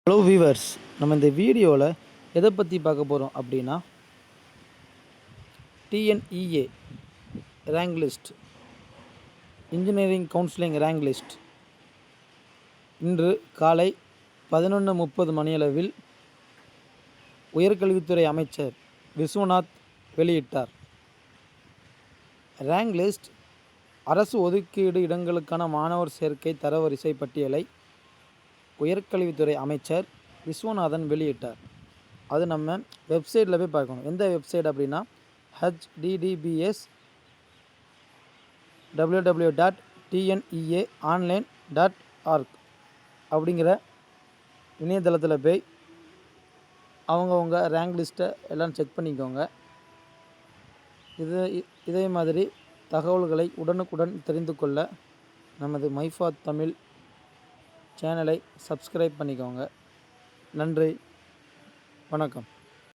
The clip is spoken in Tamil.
ஹலோ வீவர்ஸ், நம்ம இந்த வீடியோவில் எதை பற்றி பார்க்க போகிறோம் அப்படின்னா TNEA rank list, engineering counselling rank list இன்று காலை 11:30 மணியளவில் உயர்கல்வித்துறை அமைச்சர் விஸ்வநாத் வெளியிட்டார். ரேங்க் லிஸ்ட் அரசு ஒதுக்கீடு இடங்களுக்கான மாணவர் சேர்க்கை தரவரிசை பட்டியலை உயர்கல்வித்துறை அமைச்சர் விஸ்வநாதன் வெளியிட்டார். அது நம்ம வெப்சைட்டில் போய் பார்க்கணும். எந்த வெப்சைட் அப்படின்னா HDDBS www.tneaonline.org அப்படிங்கிற இணையதளத்தில் போய் அவங்கவுங்க ரேங்க் லிஸ்ட்டை எல்லாம் செக் பண்ணிக்கோங்க. இதே மாதிரி தகவல்களை உடனுக்குடன் தெரிந்து கொள்ள நமது மைஃபாத் தமிழ் சேனலை சப்ஸ்கிரைப் பண்ணிக்கோங்க. நன்றி, வணக்கம்.